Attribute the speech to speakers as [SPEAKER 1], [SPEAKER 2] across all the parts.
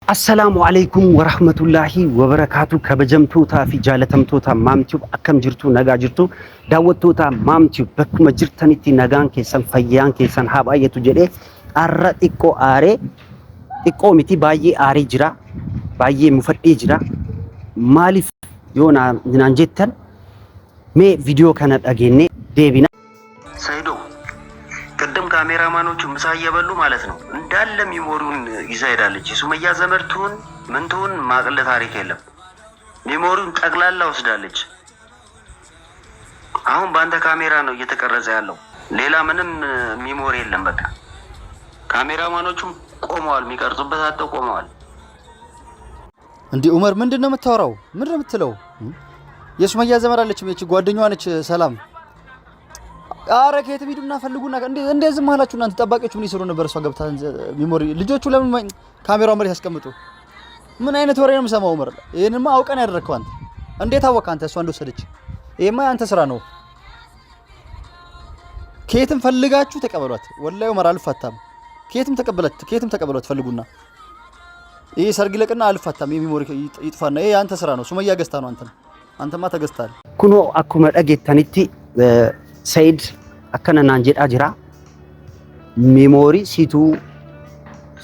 [SPEAKER 1] السلام عليكم ورحمة الله وبركاته كبجمتوتا في جالتمتوتا مامتيوب أكم جرتو نجا جرتو داوتوتا مامتيوب بكم جرتنيتي نجان كيسان فيان كيسان حاب أيه تجري أرد إكو آري إكو متي باي آري جرا باي مفتي جرا مالف يونا نانجتن مي فيديو كانت أجيني ديبنا سيدو قدم ካሜራማኖቹ ምሳ እየበሉ ማለት ነው እንዳለ ሚሞሪውን ይዛ ሄዳለች። ሱመያ ዘመርቱን ምንቱን ማቅለ ታሪክ የለም። ሚሞሪውን ጠቅላላ ወስዳለች። አሁን በአንተ ካሜራ ነው እየተቀረጸ ያለው። ሌላ ምንም ሚሞሪ የለም። በቃ ካሜራማኖቹም ቆመዋል፣ የሚቀርጹበት አጥተው ቆመዋል።
[SPEAKER 2] እንዴ ዑመር ምንድነው የምታወራው? ምንድነው የምትለው? የሱመያ ዘመር አለች፣ ጓደኛዋ ነች ሰላም። አረ ከየትም ሂዱና ፈልጉና እንደ ዝም አላችሁ እናንተ ጠባቂዎቹ ምን ይሰሩ ነበር? እሷ ገብታ ሚሞሪ ልጆቹ ለምን ካሜራው መሬት ያስቀምጡ? ምን አይነት ወሬ ነው የምሰማው? ዑመር ይሄንማ አውቀን ያደረከው አንተ እንዴት አወቀ? አንተ እሷ እንደወሰደች ይሄማ ያንተ ስራ ነው። ከየትም ፈልጋችሁ ተቀበሏት። ወላሂ ዑመር አልፋታም። ከየትም ተቀበሏት ፈልጉና ይሄ ሰርግ ለቅና አልፋታም። የሚሞሪ ይጥፋና ይሄ ያንተ ስራ ነው። ሱመያ ገዝታ ነው አንተማ ተገዝታል።
[SPEAKER 1] ኩኖ አኩመ ደጌተንቲ ሰይድ አከነ ናንጀዳ ጅራ ሜሞሪ ሲቱ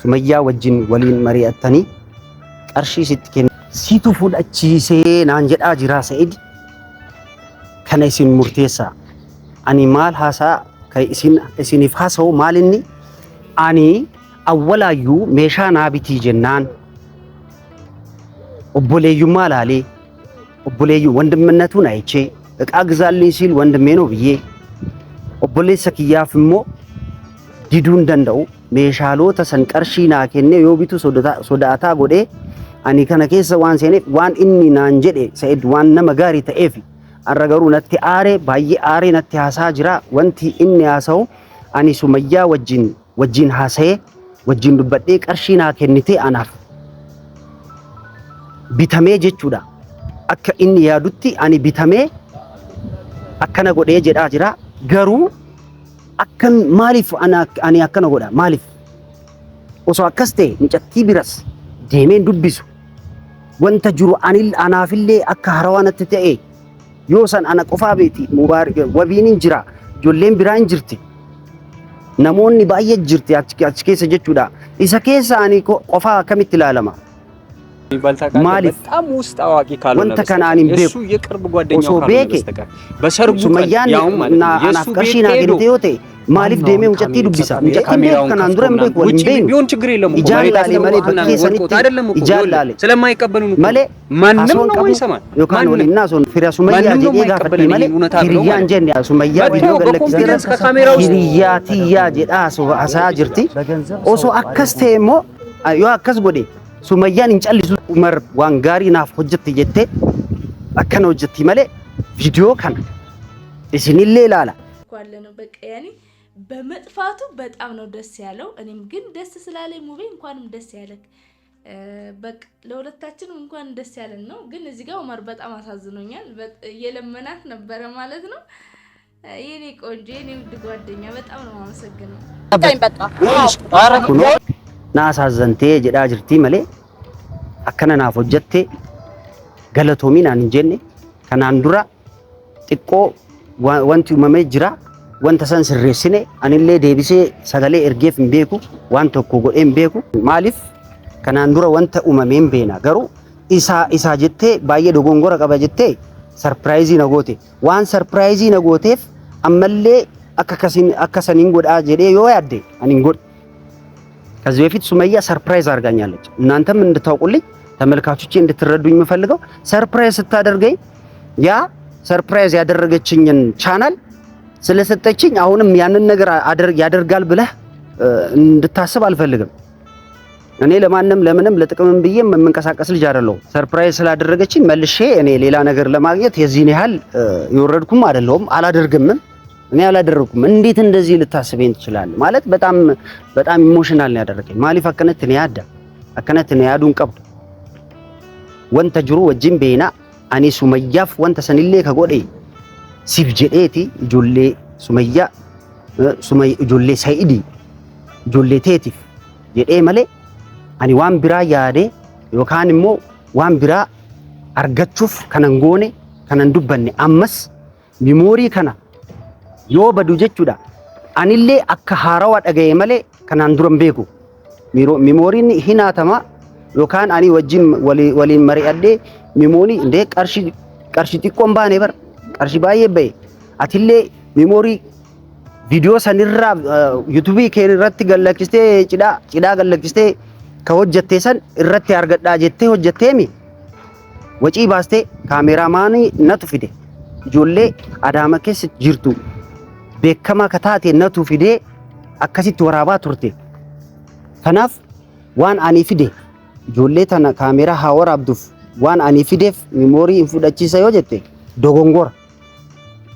[SPEAKER 1] ሱመያ ወጅን ወሊን መሪአተኒ ቀርሺ ሲትከን ሲቱ ፉዳቺሴ ናንጀዳ ጅራ ሰይድ ከነሲን ሙርቴሳ አኒ ማል ሃሳ ከኢሲን ይፋሰው ማልኒ አኒ አወላዩ ሜሻ ናቢቲ ጀናን ኦቦሌዩ ማላሌ ኦቦሌዩ ወንድምነቱን አይቼ እቃ ግዛልኝ ሲል ወንድሜ ነው ብዬ ኦቦሌሰ ኪያፍሞ ዲዱን ደንደው ሜሻሎ ተሰንቀርሺና ከነ ዮቢቱ ሶዳታ ጎዴ አኒ ከነ ኬሰ ዋን ሴኔ ዋን ኢኒ ናንጀዴ ሰይድ ዋን ነመጋሪ ተኤፊ አረገሩ ነቲ አሬ ባይ አሬ ነቲ ሃሳ ጅራ ወንቲ ኢኒ ያሰው አኒ ሱመያ ወጅን ሃሰዬ ወጅን ዱበዴ ቀርሺና ከኒቴ አናፍ ቢተሜ ጀቹዳ አከ ኢኒ ያዱቲ አኒ ቢተሜ አከነ ጎዴ ጀዳ ጅራ ገሩ አከን ማሊፍ አኒ አከነ ጎዳ ማሊፍ ኦሶ አከስቴ እንጨቲ ቢረስ ዴሜን ዱቢሱ ወንተ ጅሩ አኒል አናፍሌ አከ ሀራዋነት ተኤ ዮሰን አነ ቆፋ ቤቲ ሙባረክ ወቢኒን ጅራ ጆሌን ቢራን ጅርቲ ነሞኒ ባየ ጅርቲ አች ኬሰ ጀቹዳ ኢሰ ኬሰ አኒ ቆፋ ከሚት ላለማ ማሊፍ
[SPEAKER 3] በጣም ውስጥ አዋቂ ካልሆነ
[SPEAKER 1] እሱ
[SPEAKER 3] የቅርብ ጓደኛው ካልሆነ በስተቀር በሰርጉ
[SPEAKER 1] ሱመያን እና አናፍቀሽና ግንቴዮቴ ማሊፍ ዴሜ ውጨቲ ዱቢሳ እንጨቲ ከናንዱረ ምበክ ወንቤ
[SPEAKER 3] ቢሆን ችግር የለም እኮ
[SPEAKER 1] ይጃላሊ ማለ በከሰኒት
[SPEAKER 3] አይደለም እኮ
[SPEAKER 1] ይጃላሊ
[SPEAKER 3] ስለማይቀበሉ ነው
[SPEAKER 1] ማለ
[SPEAKER 3] ማንም ነው ይሰማል
[SPEAKER 1] ዮካን ወሊና ሶን ፍሪያ ሱመያ ጀዴ ጋፈቲ ማለ ሂሪያን ጀን ያ ሱመያ ቪዲዮ ገለክስ ሂሪያቲያ ጀዳ ሶ አሳ ጅርቲ ኦሶ አከስቴሞ ዮ አከስ ጎዴ ሱመያን እንጨልሱ ዑመር ዋንጋሪ ናፍ ሆጀት ጀቴ አከነ ሆጀት ማለ ቪዲዮ ካን እስኒሌ ላላ
[SPEAKER 4] ጓለነው በቃ ያኔ በመጥፋቱ በጣም ነው ደስ ያለው። እኔም ግን ደስ ስላለኝ ሙቤ እንኳንም ደስ ያለክ በቃ ለሁለታችንም እንኳን ደስ ያለን ነው። ግን እዚህ ጋር ዑመር በጣም አሳዝኖኛል። የለመናት ነበረ ማለት ነው። የኔ ቆንጆ የኔ ውድ ጓደኛ በጣም ነው ማመሰግነው።
[SPEAKER 1] ናሳዘንቴ ጀዳ ጅርቲ ማለ አከነ ናፍ ሆጀቴ ገለቶሚን አንጀኔ ከናንዱራ ጥቆ ወንቲ ኡመሜ ጅራ ወንተ ሰን ስሬስኔ አንሌ ዴቢሴ ሰገሌ እርጌፍ እንቤኩ ዋን ቶኮ ጎዴን ቤኩ ማሊፍ ከናንዱራ ወንተ ኡመሜን ቤና ገሩ ኢሳ ጀቴ ባየ ዶጎንጎራ ቀባ ጀቴ ሰርፕራይዚ ነጎቴ ዋን ሰርፕራይዚ ነጎቴፍ አመሌ አከሰኒን ጎዳ ጀዴ ዮ ያዴ አኒን ጎድ ከዚህ በፊት ሱመያ ሰርፕራይዝ አርጋኛለች። እናንተም እንድታውቁልኝ ተመልካቾቼ እንድትረዱኝ የምፈልገው ሰርፕራይዝ ስታደርገኝ ያ ሰርፕራይዝ ያደረገችኝን ቻናል ስለሰጠችኝ አሁንም ያንን ነገር ያደርጋል ብለህ እንድታስብ አልፈልግም። እኔ ለምንም ለጥቅምም ብዬ የምንቀሳቀስ ልጅ አይደለሁም። ሰርፕራይዝ ስላደረገችኝ መልሼ እኔ ሌላ ነገር ለማግኘት የዚህን ያህል ይወረድኩም አይደለሁም፣ አላደርግም። እኔ አላደረኩም። እንዴት እንደዚህ ልታስበኝ ትችላለህ? ማለት በጣም ኢሞሽናል ነው ያደረገኝ። ማሊፍ አከነት ነው ያዱን ቀብዱ ወንተ ጅሩ ወጅን ቤና አኒ ሱመያፍ ወንተ ሰንሌ ከጎዴ ሲፍ ጀዴቲ ጆሌ ሱመያ ጆሌ ሰይዲ ጆሌ ቴቲፍ ጀዴ ማለ ani waan biraa yaade yookaan immoo waan biraa argachuuf kanan goone kanan dubbanne ammas memorii kana yoo badu jechuudha anillee akka haarawaa dhagaye malee kanaan duran beeku memoriin hinaatama yookaan ani wajjin waliin mari'adhee memorii indee qarshi xiqqoon baane bar qarshi baay'ee bahe atillee memorii video sanirraa YouTube keen irratti gallakkistee cidhaa gallakkistee ka hojjattee san irratti argadhaa jettee hojjatteemi wacii baastee kaameraamaanii natu fide ijoollee Adaama keessa jirtu beekamaa ka taate natu fide akkasitti waraabaa turte kanaaf waan ani fide ijoollee tana kaameraa haa waraabduuf waan ani fideef memorii hin fudhachiisa yoo jette dogongora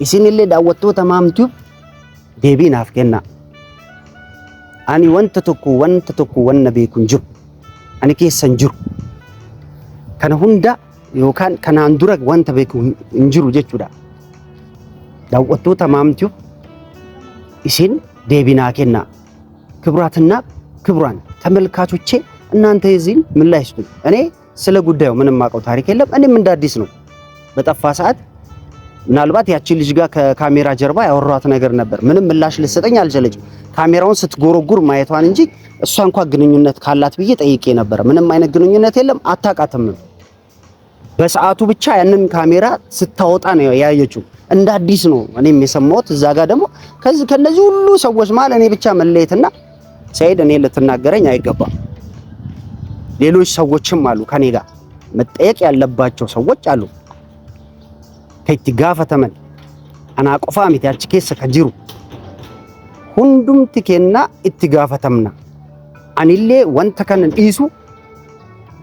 [SPEAKER 1] isinillee daawwattoota maamtuu deebii naaf kenna ani wanta tokko wanna beeku hin jiru ani keessan jiru kana hunda yookaan kanaan dura wanta beeku hin jiru jechuudha daawwattoota maamtuu isin deebii naa kenna ክቡራትና ክቡራን ተመልካቾቼ እናንተ እዚህን ምን ላይ ስጡ እኔ ስለ ጉዳዩ ምንም ማቀው ታሪክ የለም እኔም እንደ አዲስ ነው በጠፋ ሰዓት ምናልባት ያቺ ልጅ ጋር ከካሜራ ጀርባ ያወራሁት ነገር ነበር ምንም ምላሽ ልሰጠኝ አልቻለችም ካሜራውን ስትጎረጉር ማየቷን እንጂ እሷ እንኳን ግንኙነት ካላት ብዬ ጠይቄ ነበር ምንም አይነት ግንኙነት የለም አታቃተም በሰዓቱ ብቻ ያንን ካሜራ ስታወጣ ነው ያየችው እንደ አዲስ ነው እኔም የሰማሁት እዛ ጋር ደግሞ ከነዚህ ሁሉ ሰዎች ማለት እኔ ብቻ መለየትና ሰይድ እኔ ልትናገረኝ አይገባም ሌሎች ሰዎችም አሉ ከኔ ጋር መጠየቅ ያለባቸው ሰዎች አሉ ከይትጋፈተመን አና ቆፋሚት ያቺ ኬስ ከጅሩ ሁንዱም ትኬና ኢትጋፈተምና አኒሌ ወንተ ከነን ዲሱ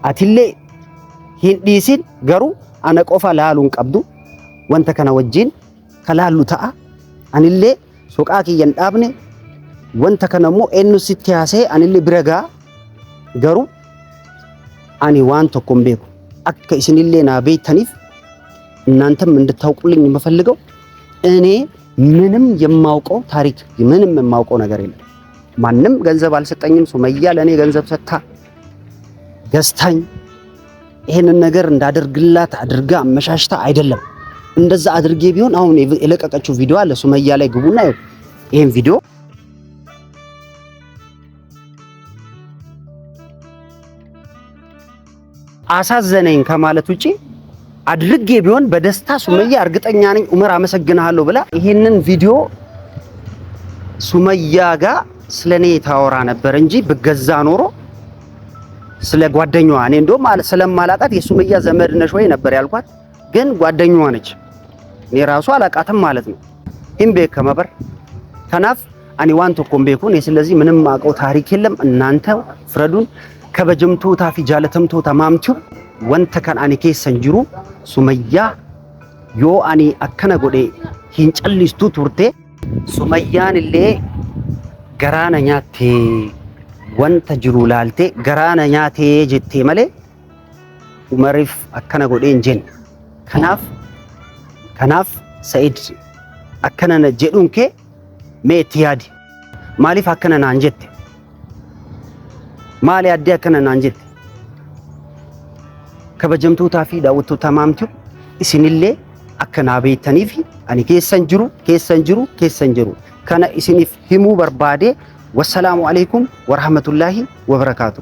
[SPEAKER 1] አቲሌ ሂንዲሲን ገሩ አና ቆፋ ላሉን ቀብዱ ወንተ ከነ ወጂን ከላሉ ተአ አኒሌ ሱቃኪ የንዳብኔ ወንተ ከነሞ ኤኑ ሲቲያሴ አኒሌ ብረጋ ገሩ አኒ ዋን ተኮም ቤኩ አከ ኢስኒሌ ና ቤተኒፍ እናንተም እንድታውቁልኝ የምፈልገው እኔ ምንም የማውቀው ታሪክ ምንም የማውቀው ነገር የለም ማንንም ገንዘብ አልሰጠኝም ሱመያ ለኔ ገንዘብ ሰጣ ገስታኝ ይሄንን ነገር እንዳደርግላት አድርጋ አመሻሽታ አይደለም እንደዛ አድርጌ ቢሆን አሁን የለቀቀችው ቪዲዮ አለ ሱመያ ላይ ግቡና ይሄን ቪዲዮ አሳዘነኝ ከማለት ውጪ አድርጌ ቢሆን በደስታ ሱመያ እርግጠኛ ነኝ ዑመር አመሰግናለሁ ብላ ይሄንን ቪዲዮ ሱመያ ጋር ስለኔ ታወራ ነበር እንጂ በገዛ ኖሮ ስለ ጓደኛዋ እኔ እንደውም ስለማላቃት የሱመያ ዘመድ ነሽ ወይ ነበር ያልኳት ግን ጓደኛዋ ነች እኔ ራሱ አላቃተም ማለት ነው ኢምቤ ከመበር ከናፍ አኒ ዋንቶ ኮምቤኩ እኔ ስለዚህ ምንም ማቀው ታሪክ የለም እናንተ ፍረዱን ከበጀምቱ ታፊ ጃለተምቱ ተማምቱ ወንተ ከን አኒ ኬሰን ጅሩ ሱመያ ዮ አኒ አከነ ጎዴ ሂንጨሊስቱ ቱርቴ ሱመያን ለ ገራና ኛቴ ወንተ ጅሩ ላልቴ ገራና ኛቴ ጀቴ መለ ዑመሪፍ አከነ ጎዴ እንጀን ከናፍ ሰይድ አከነ ጀዱንኬ ሜቲያዲ ማሊፍ አከነ ናንጀቴ ማሊ አዲ አከነ ናንጀቴ ከበጀምቱ ታፊ ዳውቱ ተማምቱ ኢሲንሌ አከና ቤተኒፊ አኒ ኬሰን ጅሩ ከነ ኢሲኒፍ ሂሙ በርባዴ ወሰላሙ አለይኩም ወራህመቱላሂ ወበረካቱ